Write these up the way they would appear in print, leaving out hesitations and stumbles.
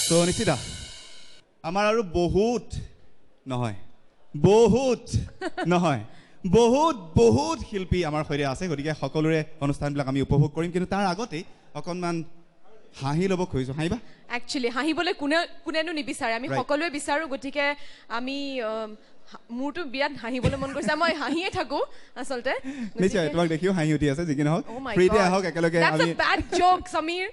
তো নিশ্চিতা আমাৰ আৰু বহুত নহয় বহুত নহয় বহুত বহুত শিল্পী আমাৰ সৈতে আছে গতিকে সকলোৰে অনুষ্ঠানবিলাক আমি উপভোগ কৰিম কিন্তু তাৰ আগতে অকণমান হাঁহি ল'ব খুজিছোঁ হাঁহিবা একচুৱেলি হাঁহিবলৈ কোনেনো নিবিচাৰে আমি সকলোৱে বিচাৰোঁ গতিকে আমি মোৰতো বিৰাট হাঁহিবলৈ মন কৰিছে মই হাঁহিয়ে থাকোঁ আচলতে নিশ্চয় তোমাক দেখিও হাঁহি উঠি আছে যি কি নহওক ফ্ৰীতে আহক একেলগে আমি বেড জোক সমীৰ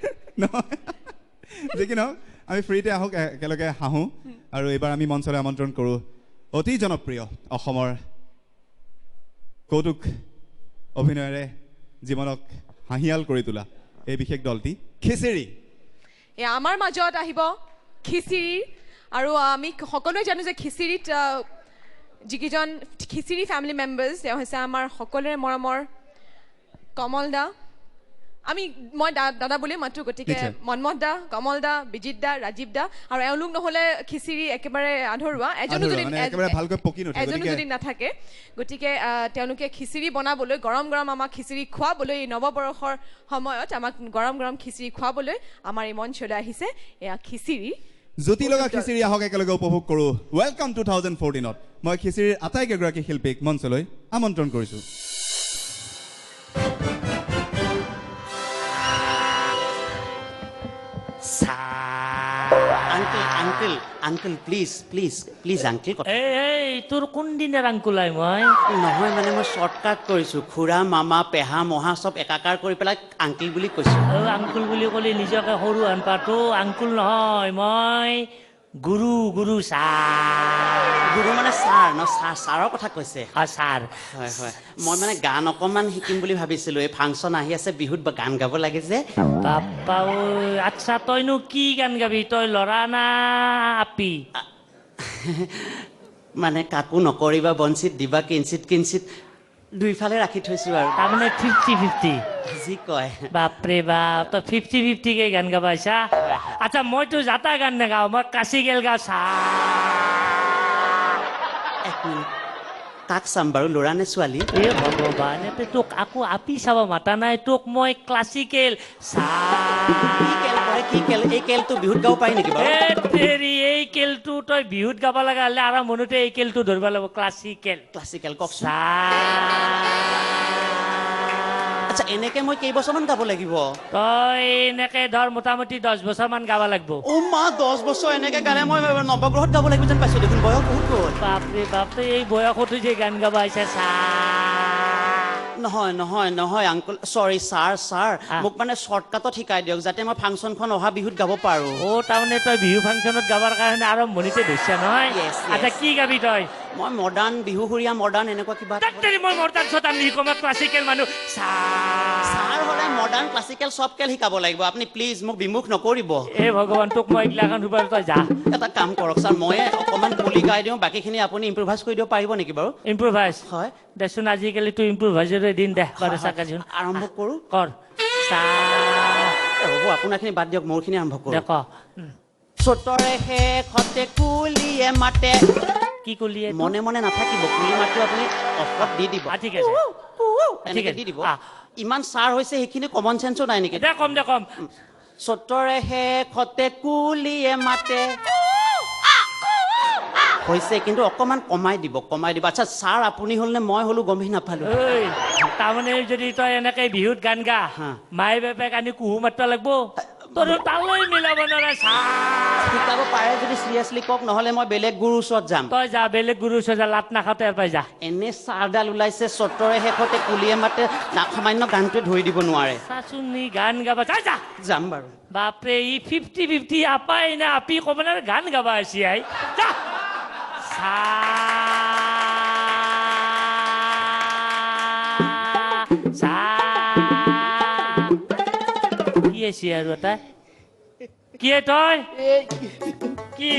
যি কি নহওক আমি ফ্ৰীতে আহক একেলগে হাঁহো আৰু এইবাৰ আমি মঞ্চলৈ আমন্ত্ৰণ কৰোঁ অতি জনপ্ৰিয় অসমৰ কৌতুক অভিনয়েৰে জীৱনক হাঁহিয়াল কৰি তোলা এই বিশেষ দলটি খিচিৰি আমাৰ মাজত আহিব খিচিৰি আৰু আমি সকলোৱে জানো যে খিচিৰিত যিকেইজন খিচিৰি ফেমিলি মেম্বাৰ্ছ তেওঁ হৈছে আমাৰ সকলোৰে মৰমৰ কমল দা মই দাদা বুলি মাতো গতিকে মনমথ দা কমল দা বিজিত দা ৰাজীৱ দা আৰু এওঁলোক নহ'লে খিচিৰি একেবাৰে আধৰুৱা এজনো যদি নাথাকে গতিকে তেওঁলোকে খিচিৰি বনাবলৈ গৰম গৰম আমাক খিচিৰি খুৱাবলৈ এই নৱবৰ্ষৰ সময়ত আমাক গৰম গৰম খিচিৰি খুৱাবলৈ আমাৰ এই মঞ্চলৈ আহিছে এয়া খিচিৰি জ্যোতি লগা খিচিৰি আহক একেলগে উপভোগ কৰোঁ ৱেলকাম 2014ত মই খিচিৰিৰ আটাইকেইগৰাকী শিল্পীক মঞ্চলৈ আমন্ত্ৰণ কৰিছোঁ আঙ্কেল প্লিজ আঙ্কেল এই তোৰ কোন দিনৰ আঙ্কুল আই মই নহয় মানে মই শ্বৰ্টকাট কৰিছোঁ খুৰা মামা পেহা মহা চব একাকাৰ কৰি পেলাই আঙ্কেল বুলি কৈছোঁ আঙ্কুল বুলি ক'লে নিজকে সৰু হান পাতো আঙ্কুল নহয় মই গুৰু গুৰু মানে ছাৰ ন ছাৰৰ কথা কৈছে ছাৰ হয় হয় মই মানে গান অকণমান শিকিম বুলি ভাবিছিলোঁ এই ফাংচন আহি আছে বিহুত গান গাব লাগে যে বাপ্পা ঐ আচ্ছা তইনো কি গান গাবি তই ল'ৰা না আপি মানে কাকো নকৰিবা বঞ্চিত দিবা কিঞ্চিত দুইফালে ৰাখি থৈছোঁ আৰু তাৰমানে 50-50 যি কয় বাপৰে বাপ তই 50-50কে গান গাবাইছা আচ্ছা মইতো যাতা গান নাগাওঁ মই ক্লাছিকেল গাওঁ এক মিনিট কাক চাম বাৰু ল'ৰা নে ছোৱালী এ ভগৱান এতে তোক আকৌ আপি চাব মাতা নাই তোক মই ক্লাছিকেল কি কেল এই কেলটো বিহুত গাব পাৰি নেকি বাৰু এই কেলটো তই বিহুত গাব লগা হ'লে আৰু মনতে এই কেলটো ধৰিব লাগিব ক্লাছিকেল কওকচোন আচ্ছা এনেকে মই কেইবছৰমান গাব লাগিব তই এনেকে ধৰ মোটামুটি 10 বছৰমান গাব লাগিব মা 10 বছৰ এনেকে গালে মই নৱগ্ৰহত গাব লাগিব যেন পাইছোঁ দেখোন বয়স বহুত গ'ল বাপৰে বাপ তই এই বয়সতো যে গান গাব আহিছে নহয় আংকুল চৰি ছাৰ মোক মানে শ্বৰ্টকাটত শিকাই দিয়ক যাতে মই ফাংচনখন অহা বিহুত গাব পাৰোঁ তাৰমানে তই বিহু ফাংচনত গাবৰ কাৰণে আৰম্ভণিতে ধৰিছা নহয় আচ্ছা কি গাবি তই মই মডাৰ্ণ বিহুসুৰীয়া মডাৰ্ণ এনেকুৱা কিবা মই মডাৰ্ণ চডাৰ্ণ নিশিকো ক্লাছিকেল মানুহ ছাৰ হ'লে মডাৰ্ণ ক্লাছিকেল চব কেল শিকাব লাগিব আপুনি প্লিজ মোক বিমুখ নকৰিব এই ভগৱান তোক মই এইগিলাখন সুপাৰ তই যা এটা কাম কৰক ছাৰ মই অকণমান বুলি গাই দিওঁ বাকীখিনি আপুনি ইম্প্ৰোভাইজ কৰি দিব পাৰিব নেকি বাৰু ইম্প্ৰোভাইজ হয় দেচোন আজিকালিতো ইম্প্ৰোভাইজৰে দিন দে বাৰু চাকাচোন আৰম্ভ কৰোঁ কৰ হ'ব আপোনাৰখিনি বাদ দিয়ক মোৰখিনি আৰম্ভ কৰোঁ দেখ চতৰে শেষতে কুলিয়ে মাতে কি কুলিয়ে মনে মনে নাথাকিব কুলি মাতো আপুনি অফত দি দিব ঠিক আছে এনেকৈ দি দিব ইমান ছাৰ হৈছে সেইখিনি কমন চেঞ্চো নাই নেকি দে কম চতৰে শেষতে কুলিয়ে মাতে হৈছে কিন্তু অকণমান কমাই দিব আচ্ছা ছাৰ আপুনি হ'ল নে মই হ'লো গমেই নাপালোঁ তাৰমানে যদি তই এনেকে বিহুত গান গা মায়ে বাপেক আনি কুহু মাতিব লাগিব তোৰ তালৈ মিলাব নোৱাৰা শিকাব পাৰে যদি চিৰিয়াছলি কওক নহ'লে মই বেলেগ গুৰুৰ ওচৰত যাম তই যা বেলেগ গুৰুৰ ওচৰত যা লাট নাখাওঁতে পাই যা এনে ছাৰডাল ওলাইছে চতৰে শেষতে কুলিয়ে মাতে সামান্য গানটোৱে ধৰি দিব নোৱাৰে চাচোন গান গাবা যা যাম বাৰু বাপৰে ই 50-50 আপাই না আপি ক'ব না গান গাবা আছে আই যা কি আছে আৰু এটা কি তই কি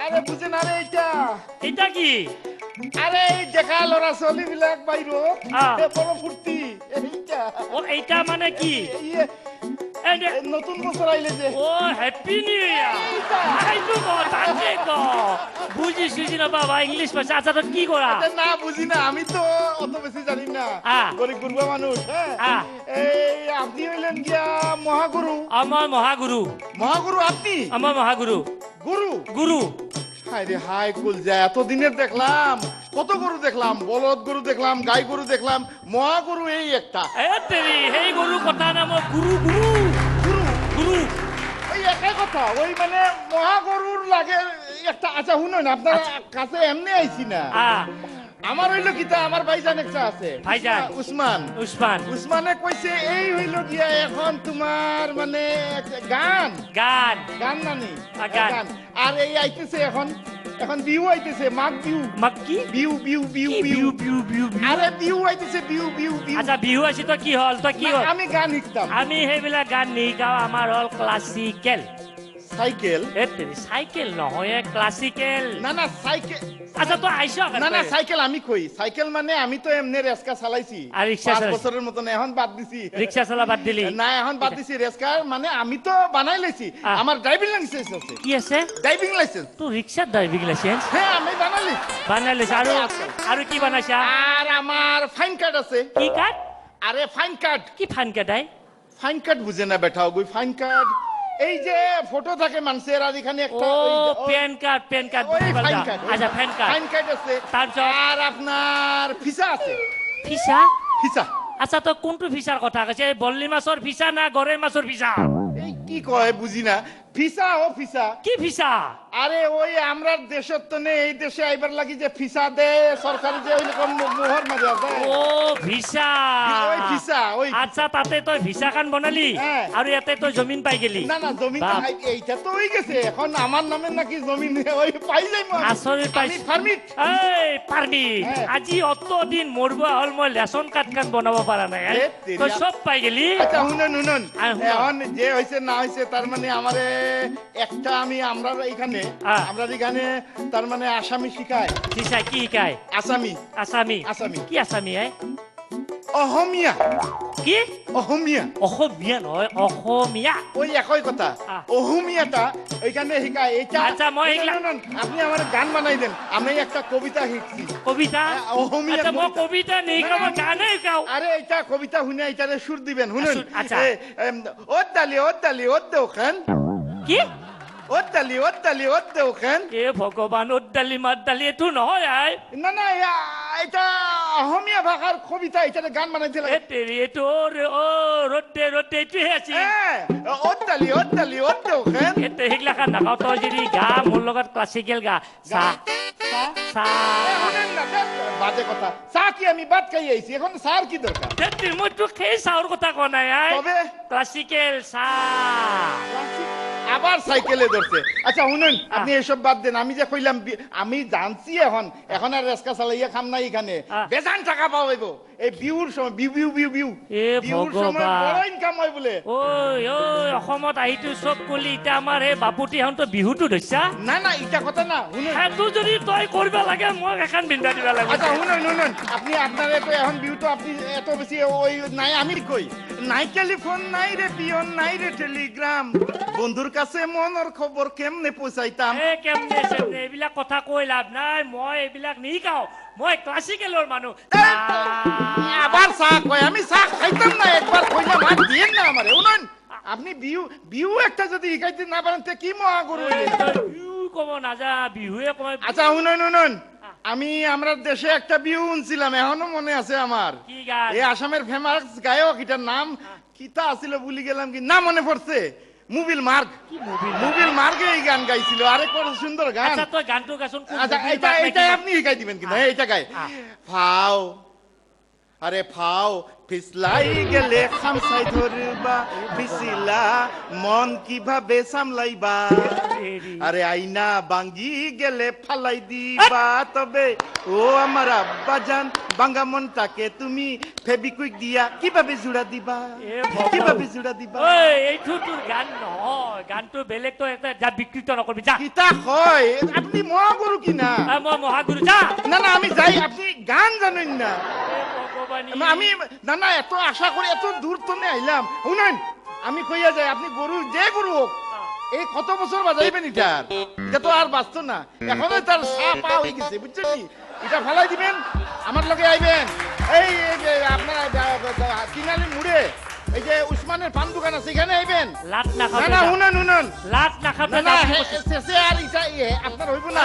আৰে বুঝে না ৰে এটা কি আৰে দেখা লড়া ছোৱালী বিলাক বাহিৰত বড় ফুৰ্তি এইটা মানে কি নতুন বছর আইলে যে ও হ্যাপি নিউ ইয়ার আইতো ক তাকে ক বুঝি সুঝি না বাবা ইংলিশ ভাষা আচ্ছা তো কি করা না বুঝি না আমি তো অত বেশি জানি না হ্যাঁ। গরিব গুরবা মানুষ হ্যাঁ। এই আপনি হইলেন গিয়া মহাগুরু আমার মহাগুরু মহাগুরু আপনি আমার মহাগুরু গুরু গুরু হায় রে হায় কুলজা এতদিনের দেখলাম কত গরু দেখলাম বলদ গরু দেখলাম গাই গরু দেখলাম মহাগুরু এই একটা এ তেরি সেই গরু কথা নাম গুরু গুরু গুরু গুরু ওই একাই কথা ওই মানে মহাগরুর লাগে একটা আচ্ছা শুনুন আপনার কাছে এমনি আইছি না আমার হইলো কিতা আমার ভাইজান একটা আছে ভাইজান। উসমান উসমান উসমানে কইছে এই হইলো গিয়া এখন তোমার মানে গান গান গান নানি গান। গান আর এই আইতেছে এখন এখন বিহু আইতেছে মাঘ বিহু মাক্কি বিহু বিহু বিহু কি বিহু বিহু বিহু বিহু বিহু আরে বিহু আইতেছে বিহু বিহু বিহু আচ্ছা বিহু আছি তো কি হল তো কি হল আমি গান শিখতাম আমি সেইবিলাক গান নিশিকাও আমাৰ হল ক্লাছিকেল সাইকেল এ তেৰি চাইকেল নহয় ক্লাছিকেল না না সাইকেল আচ্ছা তো আইছ না না সাইকেল আমি কই সাইকেল মানে আমি তো এমনি রেসকা চালাইছি আর রিক্সা 5 চালাইছি। বছরের মতন এখন বাদ দিছি রিক্সা চলা বাদ দিলি না এখন বাদ দিছি রেসকা মানে আমি তো বানাই লাইছি আমার ড্রাইভিং লাইসেন্স আছে কি আছে ড্রাইভিং লাইসেন্স তোৰ ৰিক্সাত ড্ৰাইভিং লাইচেন্স হ্যাঁ আমি বানাই লাইছি বানাই লৈছে আৰু কি বনাইছা আৰ আমাৰ ফাইন কাৰ্ড আছে কি কাৰ্ড আরে ফাইন কার্ড কি ফান কাটাই ফাইন কার্ড বুঝে না বেটাও গই ফাইন কার্ড এই যে ফটো থাকে মানুষের আর এখানে একটা ও ওই যে- পেন কাৰ্ড ওই বুজি ফাইন পালা কাৰ্ড আচ্ছা পেন কাৰ্ড ফাইন কাৰ্ড আছে তাৰপিছত? আৰ আপনাৰ ভিসা আছে ভিসা ভিসা আচ্ছা তো কোনটো ভিসাৰ কথা কৈছে এই বল্লি মাছৰ ভিসা না গৰৈ মাছৰ ভিসা এই কি কয় বুঝি না ভিসা ও ভিসা কি ভিসা আরে ওই আমরা দেশত তো নেই এই দেশে আইবার লাগি যে ভিসা দে সরকারি যে ওই রকম মোহর মাঝে আছে ও ভিসা ওই ভিসা ওই আচ্ছা তাতে তই ভিসা খান বনালি হ্যাঁ। আৰু ইয়াতে তই জমিন পাই গেলি না না জমি বাপ। এইটা তো হয়ে গেছে এখন আমার নামে নাকি জমি ওই পাই যাই আচৰিত পাইছো। ফাৰ্মিট এই পাৰবি হ্যাঁ। আজি অত দিন মৰবা হল মই ৰেচন কাৰ্ড খান বনাব পৰা নাই এ, তেৰিয়া। তই চব পাই গেলি আচ্ছা শুনুন শুনুন শুনুন। এখন যে হয়েছে না হয়েছে তার মানে আমারে একটা আমি আমরা এখানে আমরা এখানে তার মানে আসামি শিখায় ভিসা কি শিকাই আসামি আসামি আসামি। কি আসামি আই অহমিয়া কি অহমিয়া অসমীয়া নহয় অসমীয়া ওই একই কথা আহ। অহমিয়াটা ওইখানে শিখায় এইটা আচ্ছা, মই শুনুন, এগুলা- শুনুন, আপনি আমার গান বানাই দেন আমি একটা কবিতা শিখছি কবিতা অসমীয়া আচ্ছা মই কবিতা। কবিতা নিশিকাব না, না, না। গানে গাও আরে এটা কবিতা শুনে এটারে সুর দিবেন শুনুন সুর, আচ্ছা। ওত দালি ওত দেওখান কি ওত দালি ওত দেওখান এ ভগৱান উদ্দালি মাদ্দালি এইটো নহয় আই না না এটা অসমীয়া ভাষাৰ কবিতা এটাৰে গান বানাইছিল এ তেৰি এইটো অ ৰ'দে ৰ'দে এইটোহে আছিল ওত দালি ওত দেওখান এতে সেইগিলা খান নাখাওঁ তই যদি গা মোৰ লগত ক্লাছিকেল গা চাহ চাহ শুনেন না দেখ, বাজে কথা চা কি আমি বাদ খাই আইছি এখন সার কি দরকার তেৰি মই তোক সেই চাহৰ কথা কোৱা নাই আই তবে ক্লাছিকেল চাহ আবার সাইকেলে ধরছে আচ্ছা শুনুন আপনি এসব বাদ দেন আমি যে কইলাম আমি জানছি এখন আর রেস্কা চালাইয়া খাম নাই এখানে বেজান টাকা পাওয়াইব এই বিহুর সময় বিউ বিউ বিউ বিউ এ বিহুর সময় ভগৱান। বড় ইনকাম হয় বলে ঐ অসমত আহিতো চব কলি এতিয়া আমাৰ এই বাপুতিহঁতো বিহুটো ধৰিছা না না এটা কথা না শুনুন সেইটো যদি তই কৰিব লাগে মই এখন বিন্ধা দিব লাগে আচ্ছা শুনুন শুনুন আপনি আপনার তো এখন বিহু তো আপনি এত বেশি ওই নাই আমি কই নাই টেলিফোন নাই রে পিয়ন নাই রে টেলিগ্রাম বন্ধুর কাছে মনের খবর কেমনে পৌঁছাইতাম এ কেমনে চেমনে এইবিলাক কথা কৈ লাভ নাই মই এইবিলাক নিশিকাও মই ক্লাছিকেলৰ মানুহ আবার চা কয় আমি চা খাইতাম না একবার কইলা মাত দিয়েন না আমারে শুনুন আপনি বিহু বিহু একটা যদি শিখাইতে না পারেন তে কি মহাগুরু হইলেন? বিহু কব নাযা বিহুৱে কয় আচ্ছা শুনুন শুনুন আমি আমরা দেশে একটা বিহু শুনছিলাম এখনো মনে আছে আমার কি গান এই আসামের ফেমাস গায়ক এটার নাম কিতা আছিল ভুলি গেলাম কি না মনে পড়ছে মুবিল মার্গ মুবিল মার্গে এই গান গাইছিল আরে কত সুন্দর গান আচ্ছা তই গানটো গাচোন কোন আচ্ছা মুভিৰ এটা গান এটা নাকি? আপনি শিখাই দিবেন কিন্তু এইটা গাই ফাও আরে ফাও পিছলাই গেলে খামসাই ধরবা পিছিলা মন কিভাবে সামলাইবা হেৰি। আরে আইনা বাঙ্গি গেলে ফালাই দিবা তবে ও আমার আব্বাজান বাঙ্গা মনটাকে তুমি ফেবিকুইক দিয়া কিভাবে জোড়া দিবা এ ভগৱান। কিভাবে জোড়া দিবা ঐ এইটো তোৰ গান নহয় গানটো বেলেগ তই এটা যা বিকৃত নকৰিবি যা কিতা কয় আপনি মহাগুৰু কিনা মই মহাগুৰু যা না না আমি যাই আপনি গান জানেন না এ ভগৱানী। আমি না না এত আশা করে এত দূর তো আইলাম শুনেন আমি কইয়া যাই আপনি গরু যে গরু হোক এই কত বছর বাজাইবেন এটার এটা তো আর বাঁচত না এখনো তার সা পা হয়ে গেছে বুঝছেন নি এটা ফেলাই দিবেন আমার লগে আইবেন এই যে আপনার কিনালি মুড়ে এই যে উসমানের পান দোকান আছে এখানে আইবেন লাট না খাও না না শুনেন শুনেন লাট না খাও না না শেষে আর এটা আপনার হইব না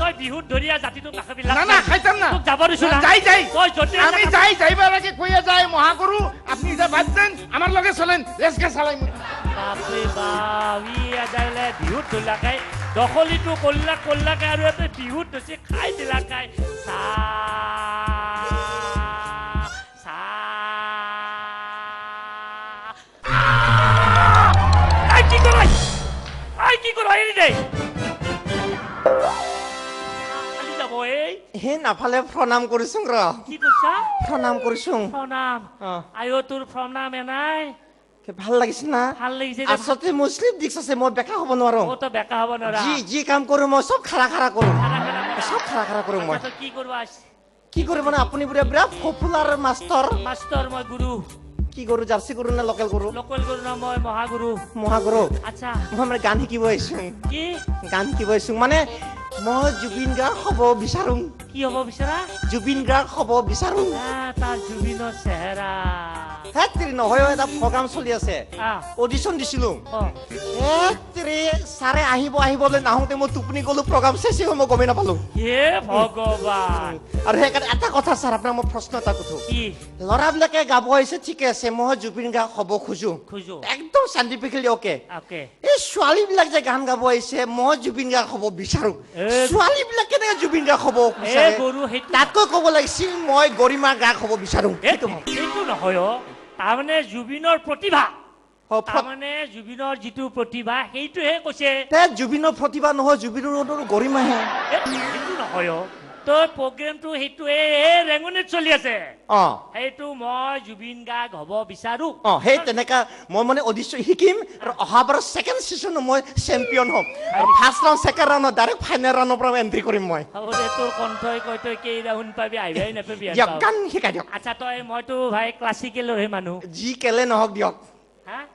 তই বিহুত ধরিয়া জাতিটো নাখাবি না না খাইতাম না তোক যাব দিছো না যাই যাই তই যদি আমি যাইবার আগে কইয়া যাই মহাগুরু আপনি যা বাদ দেন আমার লগে চলেন রেসকে চালাই বাপরে বাপ ই আজাইলে বিহুত ধৰিলাকাই দখলিটো কল্লাকাই আৰু এটা বিহুত ধৰিছে খাই দিলাকাই কি কৰ হেৰি দে যাব এই হে নাফালে প্ৰণাম কৰিছো ৰ কি কৈছা প্ৰণাম কৰিছো প্ৰণাম আইও তোৰ প্ৰণাম এনাই ভাল লাগিছে না ভাল লাগিছে আচলতে মুছলিম দিক্স আছে মই বেকা হ'ব নোৱাৰো ও তো বেকা হ'ব নোৱাৰা যি কাম কৰো মই চব খাৰা কৰো চব খাৰা কৰো মই তই কি কৰিব আছ কি কৰো মানে আপুনি বিৰাট পপুলাৰ মাষ্টৰ মাষ্টৰ মই গুৰু কি কৰো জাৰ্চি কৰো না লোকেল কৰো লোকেল গুৰু না মই মহাগুৰু মহাগুৰু আচ্ছা মই মানে গান শিকিব আহিছো কি গান শিকিব আহিছো মানে মই জুবিন গাৰ্গ হ'ব বিচাৰো কি হ'ব বিচৰা জুবিন গাৰ্গ হ'ব বিচাৰো তাৰ জুবিনৰ চেহেৰা হেত্ৰি নহয় এটা প্ৰগ্ৰাম চলি আছে অডিশ্যন দিছিলো হেত্ৰি ছাৰে আহিবলৈ নাহোঁতে মই টোপনি গলো প্ৰগ্ৰাম শেষ হৈ মই গমেই নাপালো হে ভগৱান আৰু সেইকাৰণে এটা কথা ছাৰ আপোনাক মই প্ৰশ্ন এটা সুধো কি ল'ৰাবিলাকে গাব আহিছে ঠিকে আছে মই জুবিন গাৰ্গ হ'ব খোজো একদম চাইণ্টিফিকেলি অকে অকে এই ছোৱালীবিলাক যে গান গাব আহিছে মই জুবিন গাৰ্গ হ'ব বিচাৰো ছোৱালীবিলাক কেনেকে জুবিন গাৰ্গ হ'ব তাতকৈ ক'ব লাগিছিল মই গৰিমা গাৰ্গ হ'ব বিচাৰো এইটো নহয় তাৰমানে জুবিনৰ প্ৰতিভা তাৰমানে জুবিনৰ যিটো প্ৰতিভা সেইটোহে কৈছে জুবিনৰ প্ৰতিভা নহয় জুবিনৰ গৰিমাহে সেইটো নহয় তোৰ প্ৰগ্ৰেমটো সেইটো ৰেঙনিত চলি আছে সেইটো মই জুবিন গাৰ্গ হ'ব বিচাৰো সেই তেনেকা মই মানে অডিশ্যন শিকিম আৰু অহাবাৰ ছেকেণ্ড ছিজনত মই চেম্পিয়ন হ'ম আৰু ফাৰ্ষ্ট ৰাউণ্ড ছেকেণ্ড ৰাউণ্ডত ডাইৰেক্ট ফাইনেল ৰাউণ্ডৰ পৰা এণ্ট্ৰি কৰিম মই হ'ব দে তোৰ কণ্ঠই কৈ তই কেই ৰাউণ্ড পাবি আহিবাই নাপাবি গান শিকাই দিয়ক আচ্ছা তই মইতো ভাই ক্লাছিকেলৰহে মানুহ যি কেলে নহওক দিয়ক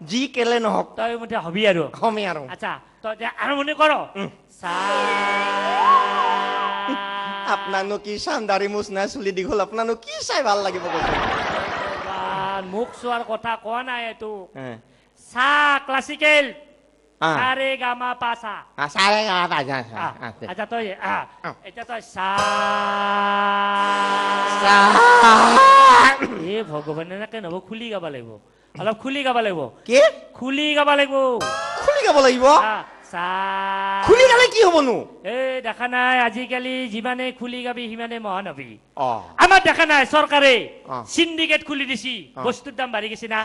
যি কেলে নহওক তই মুঠে হবি আৰু হমেই আৰু আচ্ছা তই আৰম্ভণি কৰ আপোনাকনো কি চান্দাৰী মুচ নাই চুলি দীঘল আপোনাকনো কি চাই ভাল লাগিব মোক চোৱাৰ কথা কোৱা নাই এইটো চা ক্লাছিকেল সাৰে গামা পাছা আচ্ছা তই এতিয়া তই চা এ ভগৱান এনেকে নহব খুলি গাব লাগিব অলপ খুলি গাব লাগিব কি খুলি গাব লাগিব খুলি গাব লাগিব চা খুলি গালে কি হ'বনো এই দেখা নাই আজিকালি যিমানে খুলি গাবি সিমানে মহান হবি আমাৰ দেখা নাই চৰকাৰে সিন্ডিকেট খুলি দিছি বস্তুৰ দাম বাঢ়ি গেছি না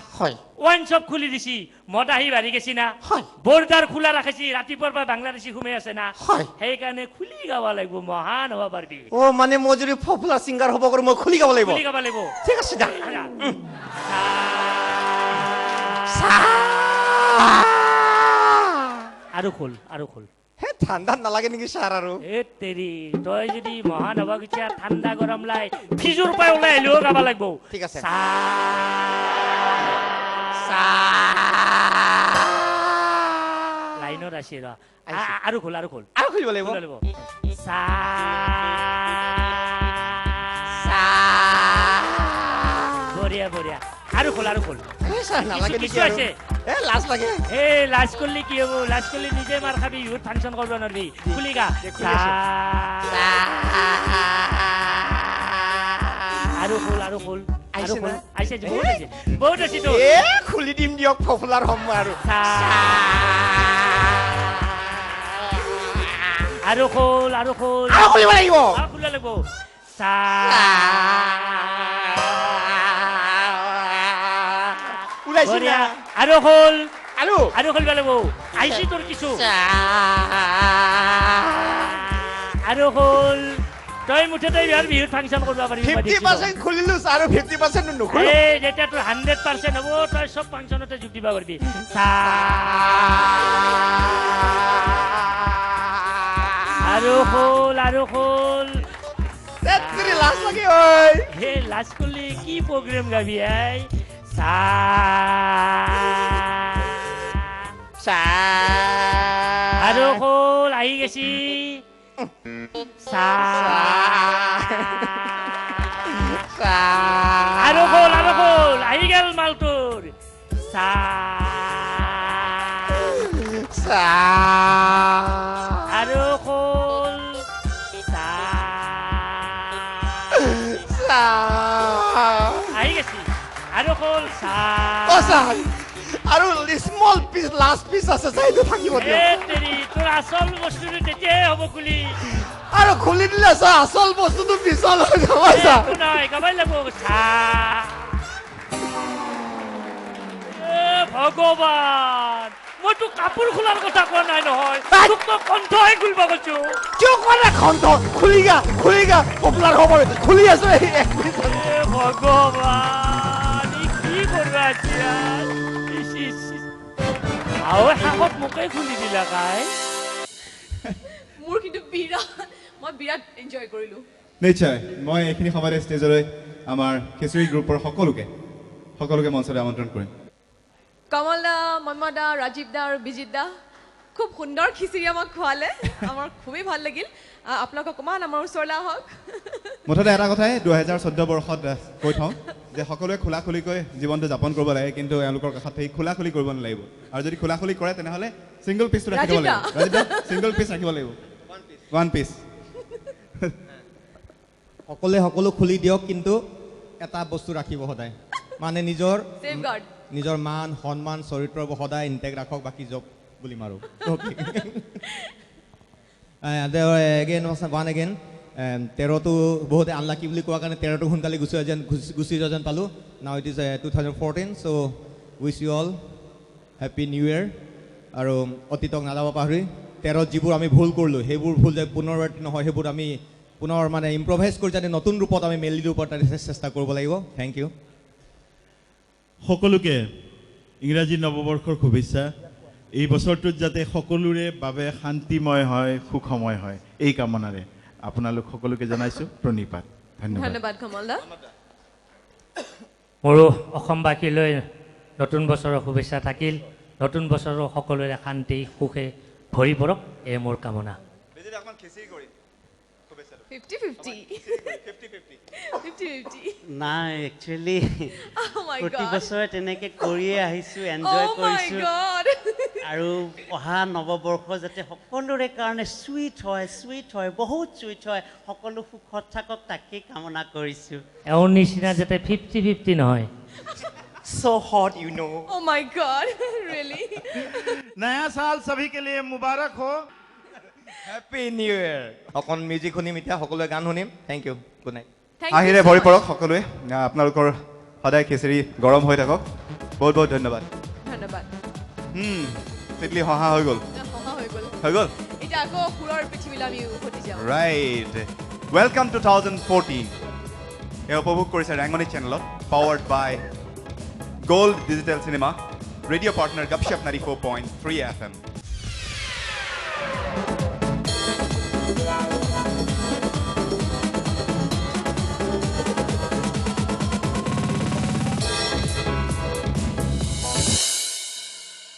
ওৱাইন শ্বপ খুলি দিছি মদাহী বাঢ়ি গেছি না বৰ্ডাৰ খোলা ৰাখিছি ৰাতিপুৱাৰ পৰা বাংলাদেশী সোমাই আছে না সেইকাৰণে খুলি গাব লাগিব মহান হ'ব পাৰিবি মানে মই যদি পপুলাৰ ছিংগাৰ হ'ব পাৰো মই খুলি গাব লাগিব ঠিক আছে দা আৰু খোল হে ঠাণ্ডা নালাগে নেকি ছাৰ আৰু এ তেৰি তই যদি মহান হ'ব খুজিছা ঠাণ্ডা গৰম লাই ফ্ৰিজৰ পৰা ওলাই আহিলেও গাব লাগিব ঠিক আছে লাইনত আছে ৰ আৰু খোল খুলিব লাগিব বঢ়িয়া আৰু খোল নালাগে কিছু আছে লাজ লাগে লাজ কৰিলে কি হ'ব লাজ কৰিলে নিজে মাৰ খাবি ইহুত ফাংচন কৰিব নোৱাৰিবি খুলি গা আৰু খোল আহিছে বহুত আছে তো খুলি দিম দিয়ক পপুলাৰ হ'ম আৰু খোল খুলিব লাগিব খুলিব লাগিব আৰু খোল খুলিব লাগিব আহিছে তোৰ কিছু আৰু খোল তই মুঠতে বিহুত ফাংচন কৰিব পাৰিবি 50% খুলিলো আৰু 50% নুখুলো যেতিয়া তোৰ 100% হ'ব তই চব ফাংচনতে যোগ দিব পাৰিবি আৰু খোল লাজ লাগে লাজ কৰিলে কি প্ৰগ্ৰেম গাবি চা আৰু খোল আহি গেছি চা আৰু খোল আহি গেল মালটোৰ চা আৰু খোল চা আহি গেছি আৰু খোল চা আৰু স্মল পিচ লাষ্ট পিচ আছে চাইটো থাকিব দিয়ক এ তেৰি তোৰ আচল বস্তুটো তেতিয়াহে হ'ব খুলি আৰু খুলি দিলে চা আচল বস্তুটো পিছল হৈ যাব চা একো নাই গাবাই লাগিব চা ভগৱান মই তোক কাপোৰ খোলাৰ কথা কোৱা নাই নহয় তোক তো কণ্ঠহে খুলিব কৈছো কিয় কোৱা নাই খন্ত খুলি গা পপুলাৰ খবৰ খুলি আছো এক মিনিট ভগৱান কি কৰিব এতিয়া আৰু সাহস মোকেই খুলি দিলা কাই মোৰ কিন্তু মই বিৰাট এনজয় কৰিলোঁ নিশ্চয় মই এইখিনি সময়তে ষ্টেজলৈ আমাৰ খিচিৰি গ্ৰুপৰ সকলোকে মঞ্চলৈ আমন্ত্ৰণ কৰিম কমল দা মন্ময় দা ৰাজীৱ দা আৰু বিজিত দা খুব সুন্দৰ খিচিৰি আমাক খোৱালে আমাৰ খুবেই ভাল লাগিল আপোনালোক অকণমান আমাৰ ওচৰলৈ আহক মুঠতে এটা কথাই 2014 বৰ্ষত কৈ থওঁ যে সকলোৱে খোলাখুলিকৈ জীৱনটো যাপন কৰিব লাগে কিন্তু এওঁলোকৰ কাষত থাকি খোলাখুলি কৰিব নালাগিব আৰু যদি খোলাখুলি কৰে তেনেহ'লে ছিংগল পিচটো ৰাখিব লাগিব ছিংগল পিচ ৰাখিব লাগিব ওৱান পিচ সকলোৱে সকলো খুলি দিয়ক কিন্তু এটা বস্তু ৰাখিব সদায় মানে নিজৰ মান সন্মান চৰিত্ৰবোৰ সদায় ইনটেক ৰাখক বাকী জব বুলি মাৰো এগেইন 13টো বহুতে আনলাকি বুলি কোৱাৰ কাৰণে 13টো সোনকালে গুচি যোৱা যেন পালোঁ নাও ইট ইজ 2014 চ' wish you all happy new year আৰু অতীতক নাযাব পাহৰি 13ত যিবোৰ আমি ভুল কৰিলোঁ সেইবোৰ ভুল যে পুনৰাবৃত্তি নহয় সেইবোৰ আমি পুনৰ মানে ইম্প্ৰভাইজ কৰি যাতে নতুন ৰূপত আমি মেলি ৰূপত চেষ্টা কৰিব লাগিব থেংক ইউ সকলোকে ইংৰাজী নৱবৰ্ষৰ শুভেচ্ছা এই বছৰটোত যাতে সকলোৰে বাবে শান্তিময় হয় সুখময় হয় এই কামনাৰে আপোনালোক সকলোকে জনাইছোঁ প্ৰণিপাত ধন্যবাদ কমল দা মোৰো অসমবাসীলৈ নতুন বছৰৰ শুভেচ্ছা থাকিল নতুন বছৰৰ সকলোৰে শান্তি সুখে ভৰি পৰক এয়ে মোৰ কামনা 50-50 নাই একচুৱেলি Oh my প্ৰতি God. বছৰে তেনেকৈ কৰিয়ে আহিছোঁ এনজয় Oh my কৰিছোঁ God. আৰু অহা নৱবৰ্ষ যাতে সকলোৰে কাৰণে চুইট হয় বহুত চুইট হয় সকলো সুখত থাকক তাকেই কামনা কৰিছোঁ এওঁৰ নিচিনা যাতে 50-50 নহয় so hot you know Oh my God. Really? নয়া সাল সভি কে লিয়ে মুবাৰক हो হেপী নিউ ইয়েৰ অকণ মিউজিক শুনিম এতিয়া সকলোৱে গান শুনিম thank you good night Thank you আহিৰে so ভৰি much. পৰক সকলোৱে আপোনালোকৰ সদায় খিচিৰি গৰম হৈ থাকক বহুত বহুত ধন্যবাদ ধন্যবাদ তিতলি হহা হৈ গ'ল সহা হৈ গ'ল এতিয়া আকৌ সুৰৰ পৃথিৱীলৈ আমি উভতি যাওঁ ৰাইট ৱেলকাম 2014 এয়া উপভোগ কৰিছে ৰেংমনি চেনেলত powered by gold digital cinema radio' partner Gupshup 94.3 FM